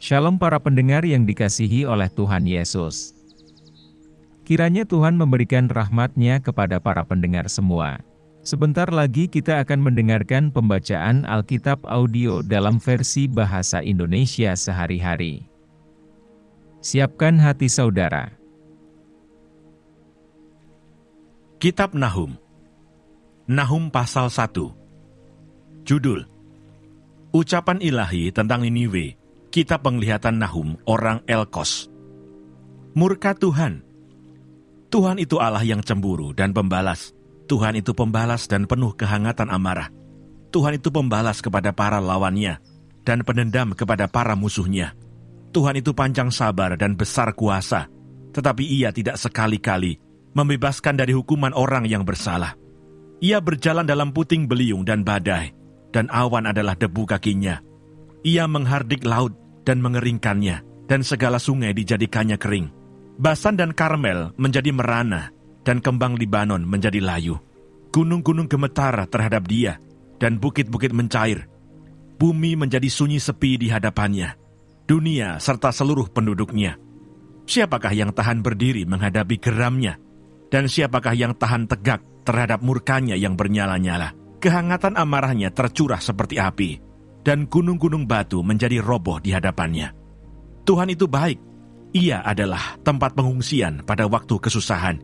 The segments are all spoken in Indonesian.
Shalom para pendengar yang dikasihi oleh Tuhan Yesus. Kiranya Tuhan memberikan rahmat-Nya kepada para pendengar semua. Sebentar lagi kita akan mendengarkan pembacaan Alkitab audio dalam versi bahasa Indonesia sehari-hari. Siapkan hati saudara. Kitab Nahum. Nahum pasal 1. Judul: Ucapan Ilahi tentang Niniwe. Kitab Penglihatan Nahum orang Elkos. Murka Tuhan. Tuhan itu Allah yang cemburu dan pembalas. Tuhan itu pembalas dan penuh kehangatan amarah. Tuhan itu pembalas kepada para lawannya dan pendendam kepada para musuhnya. Tuhan itu panjang sabar dan besar kuasa, tetapi Ia tidak sekali-kali membebaskan dari hukuman orang yang bersalah. Ia berjalan dalam puting beliung dan badai, dan awan adalah debu kakinya. Ia menghardik laut dan mengeringkannya, dan segala sungai dijadikannya kering. Basan dan Karmel menjadi merana, dan kembang Libanon menjadi layu. Gunung-gunung gemetar terhadap Dia, dan bukit-bukit mencair. Bumi menjadi sunyi sepi di hadapannya, dunia serta seluruh penduduknya. Siapakah yang tahan berdiri menghadapi geramnya? Dan siapakah yang tahan tegak terhadap murkanya yang bernyala-nyala? Kehangatan amarahnya tercurah seperti api, dan gunung-gunung batu menjadi roboh di hadapannya. Tuhan itu baik. Ia adalah tempat pengungsian pada waktu kesusahan.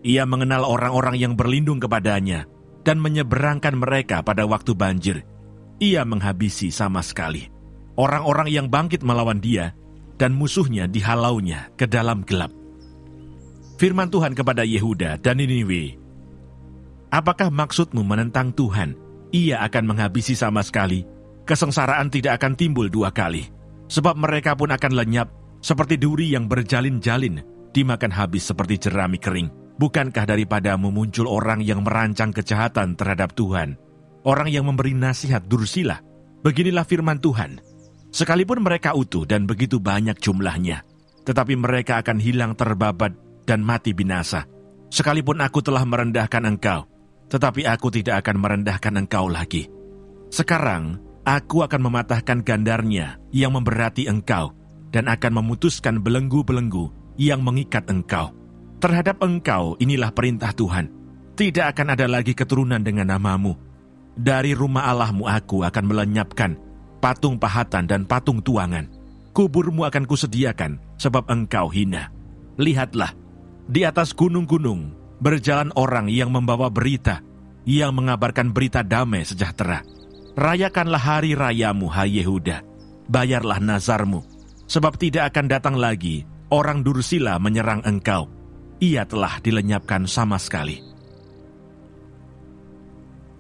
Ia mengenal orang-orang yang berlindung kepadanya dan menyeberangkan mereka pada waktu banjir. Ia menghabisi sama sekali orang-orang yang bangkit melawan Dia, dan musuhnya dihalaunya ke dalam gelap. Firman Tuhan kepada Yehuda dan Niniwe. Apakah maksudmu menentang Tuhan? Ia akan menghabisi sama sekali. Kesengsaraan tidak akan timbul dua kali, sebab mereka pun akan lenyap seperti duri yang berjalin-jalin, dimakan habis seperti jerami kering. Bukankah daripadamu muncul orang yang merancang kejahatan terhadap Tuhan, orang yang memberi nasihat dursila? Beginilah firman Tuhan, sekalipun mereka utuh dan begitu banyak jumlahnya, tetapi mereka akan hilang terbabat dan mati binasa. Sekalipun aku telah merendahkan engkau, tetapi aku tidak akan merendahkan engkau lagi. Sekarang aku akan mematahkan gandarnya yang memberati engkau, dan akan memutuskan belenggu-belenggu yang mengikat engkau. Terhadap engkau inilah perintah Tuhan, tidak akan ada lagi keturunan dengan namamu. Dari rumah Allahmu aku akan melenyapkan patung pahatan dan patung tuangan. Kuburmu akan kusediakan, sebab engkau hina. Lihatlah, di atas gunung-gunung berjalan orang yang membawa berita, yang mengabarkan berita damai sejahtera. Rayakanlah hari rayamu, hai Yehuda. Bayarlah nazarmu, sebab tidak akan datang lagi orang dursila menyerang engkau. Ia telah dilenyapkan sama sekali.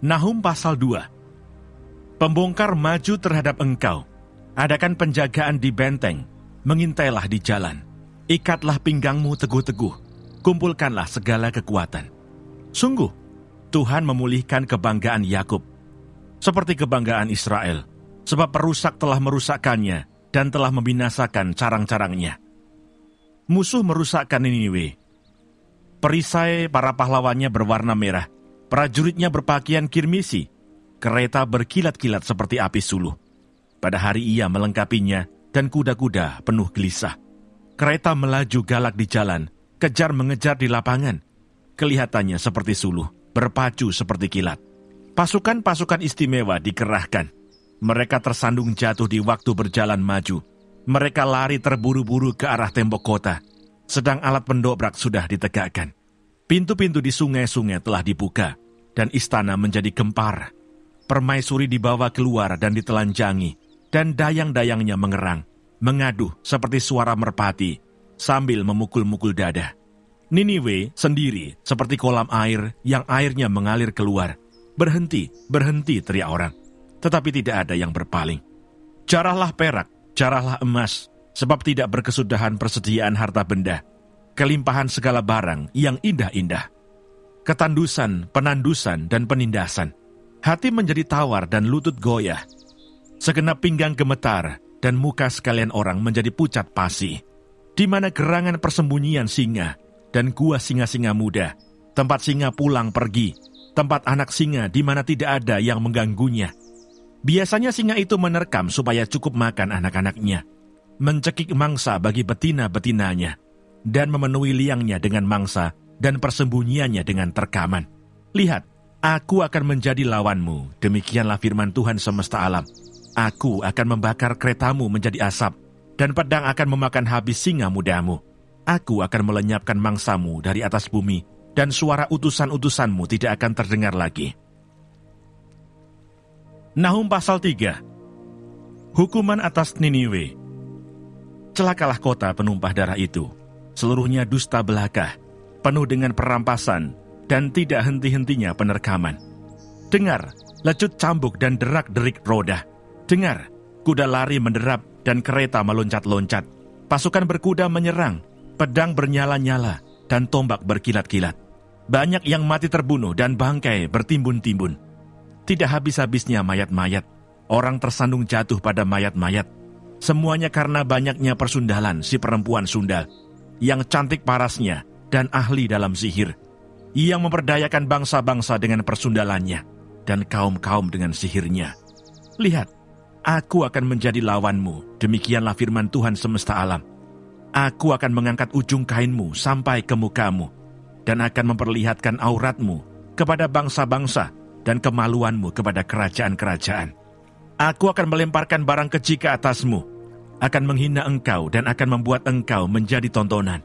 Nahum pasal 2. Pembongkar maju terhadap engkau. Adakan penjagaan di benteng, mengintailah di jalan. Ikatlah pinggangmu teguh-teguh, kumpulkanlah segala kekuatan. Sungguh, Tuhan memulihkan kebanggaan Yakub, seperti kebanggaan Israel, sebab perusak telah merusakkannya dan telah membinasakan carang-carangnya. Musuh merusakkan Niniwe. Perisai para pahlawannya berwarna merah, prajuritnya berpakaian kirmisi, kereta berkilat-kilat seperti api suluh. Pada hari ia melengkapinya, dan kuda-kuda penuh gelisah. Kereta melaju galak di jalan, kejar mengejar di lapangan. Kelihatannya seperti suluh, berpacu seperti kilat. Pasukan-pasukan istimewa dikerahkan. Mereka tersandung jatuh di waktu berjalan maju. Mereka lari terburu-buru ke arah tembok kota, sedang alat pendobrak sudah ditegakkan. Pintu-pintu di sungai-sungai telah dibuka, dan istana menjadi gempar. Permaisuri dibawa keluar dan ditelanjangi, dan dayang-dayangnya mengerang, mengaduh seperti suara merpati, sambil memukul-mukul dada. Niniwe sendiri seperti kolam air yang airnya mengalir keluar. Berhenti, berhenti, teriak orang. Tetapi tidak ada yang berpaling. Jarahlah perak, jarahlah emas, sebab tidak berkesudahan persediaan harta benda. Kelimpahan segala barang yang indah-indah. Ketandusan, penandusan, dan penindasan. Hati menjadi tawar dan lutut goyah. Segenap pinggang gemetar, dan muka sekalian orang menjadi pucat pasi. Di mana gerangan persembunyian singa, dan gua singa-singa muda, tempat singa pulang pergi, tempat anak singa di mana tidak ada yang mengganggunya. Biasanya singa itu menerkam supaya cukup makan anak-anaknya. mencekik mangsa bagi betina-betinanya, dan memenuhi liangnya dengan mangsa dan persembunyiannya dengan terkaman. Lihat, aku akan menjadi lawanmu, demikianlah firman Tuhan semesta alam. Aku akan membakar keretamu menjadi asap, dan pedang akan memakan habis singa mudamu. Aku akan melenyapkan mangsamu dari atas bumi, dan suara utusan-utusanmu tidak akan terdengar lagi. Nahum pasal 3. Hukuman atas Niniwe. Celakalah kota penumpah darah itu, seluruhnya dusta belaka, penuh dengan perampasan, dan tidak henti-hentinya penerkaman. Dengar, lecut cambuk dan derak-derik roda. Dengar, kuda lari menderap dan kereta meloncat-loncat. Pasukan berkuda menyerang, pedang bernyala-nyala, dan tombak berkilat-kilat. Banyak yang mati terbunuh dan bangkai bertimbun-timbun. Tidak habis-habisnya mayat-mayat, orang tersandung jatuh pada mayat-mayat. Semuanya karena banyaknya persundalan si perempuan sundal, yang cantik parasnya dan ahli dalam sihir, yang memperdayakan bangsa-bangsa dengan persundalannya, dan kaum-kaum dengan sihirnya. Lihat, aku akan menjadi lawanmu, demikianlah firman Tuhan semesta alam. Aku akan mengangkat ujung kainmu sampai ke mukamu, dan akan memperlihatkan auratmu kepada bangsa-bangsa, dan kemaluanmu kepada kerajaan-kerajaan. Aku akan melemparkan barang keji ke atasmu, akan menghina engkau dan akan membuat engkau menjadi tontonan.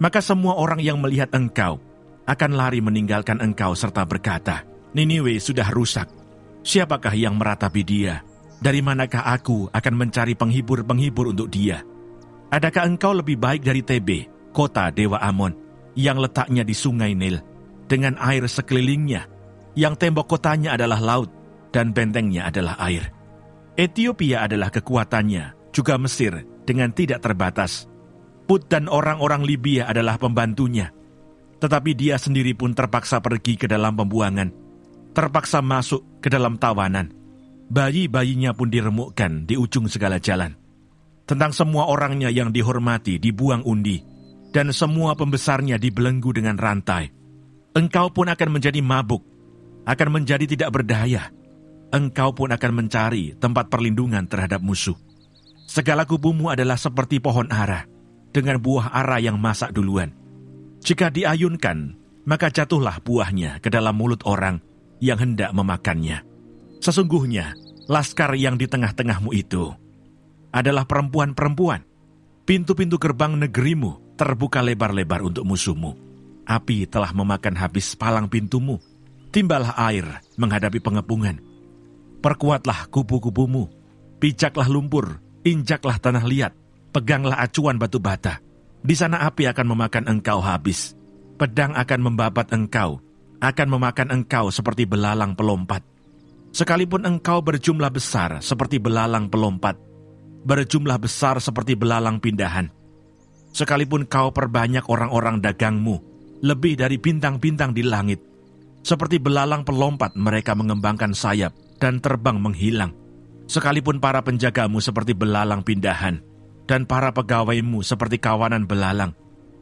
Maka semua orang yang melihat engkau akan lari meninggalkan engkau serta berkata, Niniwe sudah rusak. Siapakah yang meratapi dia? Dari manakah aku akan mencari penghibur-penghibur untuk dia? Adakah engkau lebih baik dari Tebe, kota Dewa Amon, yang letaknya di sungai Nil, dengan air sekelilingnya, yang tembok kotanya adalah laut, dan bentengnya adalah air? Ethiopia adalah kekuatannya, juga Mesir dengan tidak terbatas. Put dan orang-orang Libya adalah pembantunya. Tetapi dia sendiri pun terpaksa pergi ke dalam pembuangan, terpaksa masuk ke dalam tawanan. Bayi-bayinya pun diremukkan di ujung segala jalan. Tentang semua orangnya yang dihormati dibuang undi, dan semua pembesarnya dibelenggu dengan rantai. Engkau pun akan menjadi mabuk, akan menjadi tidak berdaya. Engkau pun akan mencari tempat perlindungan terhadap musuh. Segala kubumu adalah seperti pohon ara, dengan buah ara yang masak duluan. Jika diayunkan, maka jatuhlah buahnya ke dalam mulut orang yang hendak memakannya. Sesungguhnya, laskar yang di tengah-tengahmu itu adalah perempuan-perempuan. Pintu-pintu gerbang negerimu terbuka lebar-lebar untuk musuhmu. Api telah memakan habis palang pintumu. Timbalah air menghadapi pengepungan. Perkuatlah kubu-kubumu. Pijaklah lumpur, injaklah tanah liat, peganglah acuan batu bata. Di sana api akan memakan engkau habis. Pedang akan membabat engkau, akan memakan engkau seperti belalang pelompat. Sekalipun engkau berjumlah besar seperti belalang pelompat, berjumlah besar seperti belalang pindahan. Sekalipun kau perbanyak orang-orang dagangmu, lebih dari bintang-bintang di langit. Seperti belalang pelompat mereka mengembangkan sayap dan terbang menghilang. Sekalipun para penjagamu seperti belalang pindahan, dan para pegawaimu seperti kawanan belalang,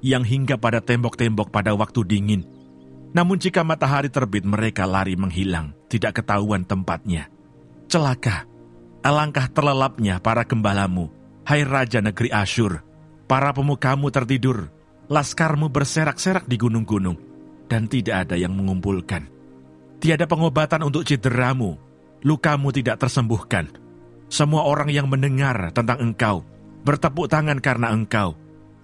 yang hinggap pada tembok-tembok pada waktu dingin. Namun jika matahari terbit mereka lari menghilang, tidak ketahuan tempatnya. Celaka, alangkah terlelapnya para gembalamu, hai Raja negeri Asyur. Para pemukamu tertidur, laskarmu berserak-serak di gunung-gunung, dan tidak ada yang mengumpulkan. Tiada pengobatan untuk cederamu, lukamu tidak tersembuhkan. Semua orang yang mendengar tentang engkau bertepuk tangan karena engkau,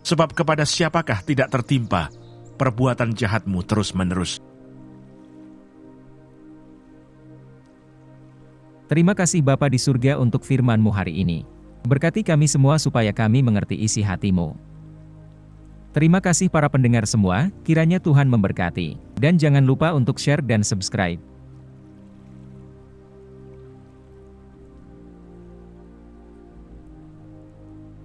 sebab kepada siapakah tidak tertimpa perbuatan jahatmu terus-menerus. Terima kasih Bapa di surga untuk firman-Mu hari ini. Berkati kami semua supaya kami mengerti isi hati-Mu. Terima kasih para pendengar semua, kiranya Tuhan memberkati. Dan jangan lupa untuk share dan subscribe.